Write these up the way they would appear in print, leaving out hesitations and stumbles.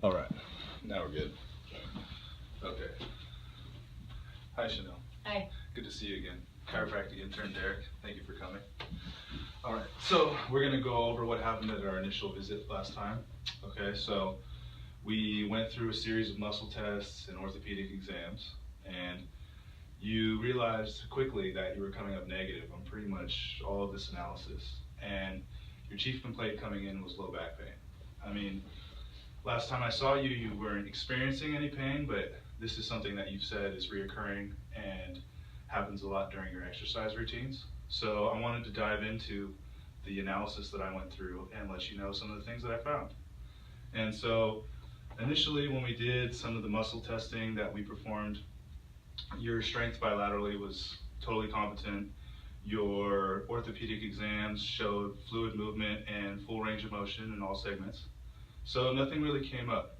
All right, now we're good. Okay. Hi, Chanel. Hi. Good to see you again. Chiropractic intern Derek, thank you for coming. All right, so we're gonna go over what happened at our initial visit last time. Okay, so we went through a series of muscle tests and orthopedic exams, and you realized quickly that you were coming up negative on pretty much all of this analysis. And your chief complaint coming in was low back pain. I mean, last time I saw you, you weren't experiencing any pain, but this is something that you've said is reoccurring and happens a lot during your exercise routines. So I wanted to dive into the analysis that I went through and let you know some of the things that I found. And so initially when we did some of the muscle testing that we performed, your strength bilaterally was totally competent. Your orthopedic exams showed fluid movement and full range of motion in all segments. So nothing really came up.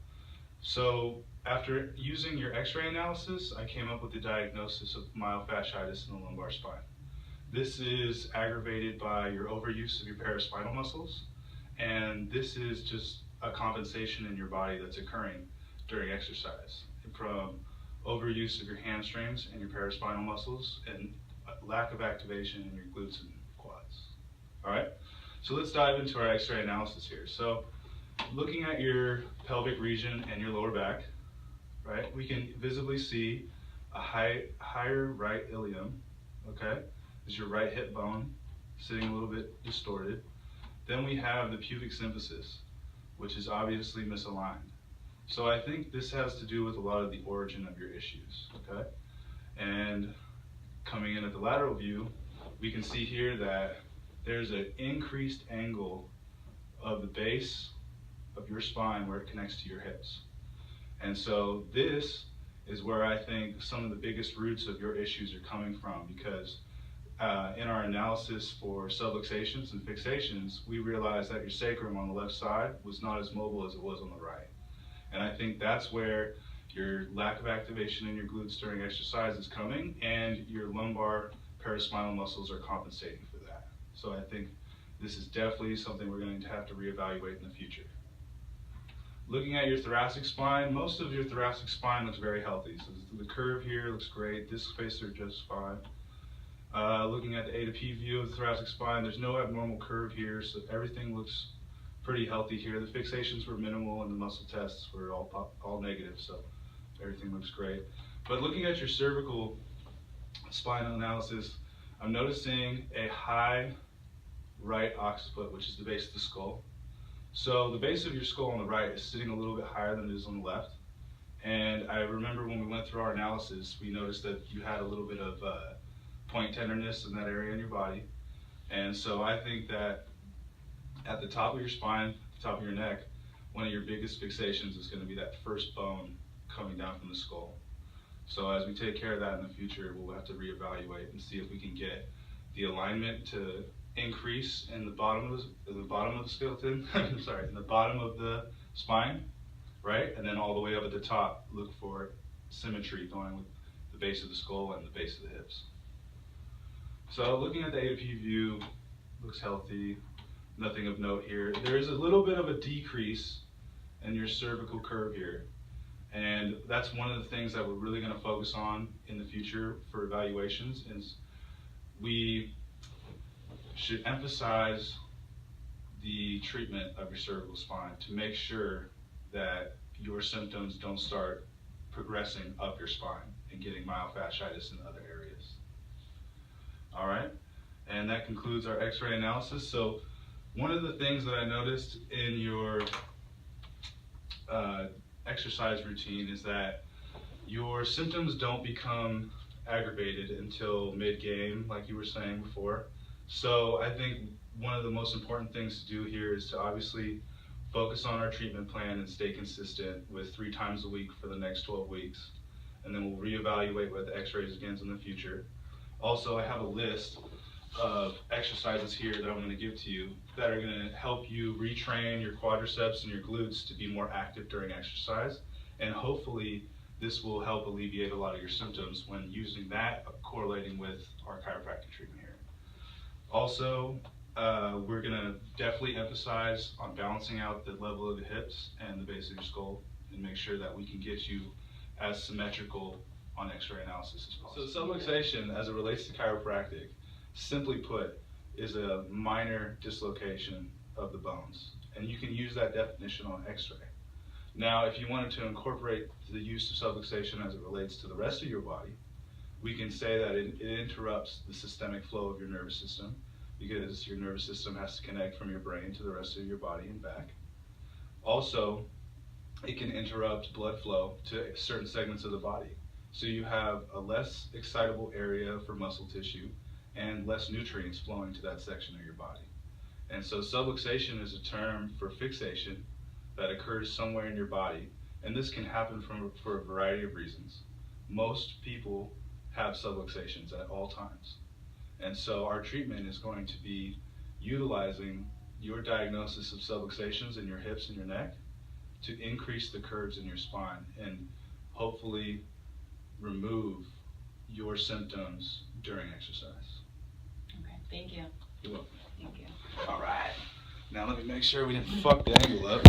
So after using your x-ray analysis, I came up with the diagnosis of myofasciitis in the lumbar spine. This is aggravated by your overuse of your paraspinal muscles, and this is just a compensation in your body that's occurring during exercise from overuse of your hamstrings and your paraspinal muscles and lack of activation in your glutes and quads. All right, so let's dive into our x-ray analysis here. So looking at your pelvic region and your lower back, right, we can visibly see a higher right ilium, okay? This is your right hip bone sitting a little bit distorted. Then we have the pubic symphysis, which is obviously misaligned. So I think this has to do with a lot of the origin of your issues, okay? And coming in at the lateral view, we can see here that there's an increased angle of the base of your spine where it connects to your hips. And so this is where I think some of the biggest roots of your issues are coming from, because in our analysis for subluxations and fixations, we realized that your sacrum on the left side was not as mobile as it was on the right. And I think that's where your lack of activation in your glutes during exercise is coming, and your lumbar paraspinal muscles are compensating for that. So I think this is definitely something we're going to have to reevaluate in the future. Looking at your thoracic spine, most of your thoracic spine looks very healthy. So the curve here looks great, disc spacer just fine. Looking at the A to P view of the thoracic spine, there's no abnormal curve here, so everything looks pretty healthy here. The fixations were minimal and the muscle tests were all negative, so everything looks great. But looking at your cervical spinal analysis, I'm noticing a high right occiput, which is the base of the skull. So the base of your skull on the right is sitting a little bit higher than it is on the left. And I remember when we went through our analysis, we noticed that you had a little bit of point tenderness in that area in your body. And so I think that at the top of your spine, the top of your neck, one of your biggest fixations is going to be that first bone coming down from the skull. So as we take care of that in the future, we'll have to reevaluate and see if we can get the alignment to increase in the bottom of the skeleton, sorry, in the bottom of the spine, right? And then all the way up at the top, look for symmetry going with the base of the skull and the base of the hips. So looking at the A to P view, looks healthy, nothing of note here. There is a little bit of a decrease in your cervical curve here. And that's one of the things that we're really going to focus on in the future for evaluations, is we should emphasize the treatment of your cervical spine to make sure that your symptoms don't start progressing up your spine and getting myofasciitis in other areas. All right, and that concludes our x-ray analysis. So one of the things that I noticed in your exercise routine is that your symptoms don't become aggravated until mid-game, like you were saying before. So I think one of the most important things to do here is to obviously focus on our treatment plan and stay consistent with 3 times a week for the next 12 weeks. And then we'll reevaluate with the x-rays again in the future. Also, I have a list of exercises here that I'm going to give to you that are going to help you retrain your quadriceps and your glutes to be more active during exercise. And hopefully this will help alleviate a lot of your symptoms when using that correlating with our chiropractic treatment here. Also, we're gonna definitely emphasize on balancing out the level of the hips and the base of your skull and make sure that we can get you as symmetrical on x-ray analysis as possible. So subluxation, as it relates to chiropractic, simply put, is a minor dislocation of the bones. And you can use that definition on x-ray. Now, if you wanted to incorporate the use of subluxation as it relates to the rest of your body, we can say that it interrupts the systemic flow of your nervous system, because your nervous system has to connect from your brain to the rest of your body and back. Also, it can interrupt blood flow to certain segments of the body. So you have a less excitable area for muscle tissue and less nutrients flowing to that section of your body. And so subluxation is a term for fixation that occurs somewhere in your body, and this can happen for a variety of reasons. Most people have subluxations at all times. And so our treatment is going to be utilizing your diagnosis of subluxations in your hips and your neck to increase the curves in your spine and hopefully remove your symptoms during exercise. Okay, thank you. You're welcome. Thank you. All right. Now let me make sure we didn't fuck the angle up.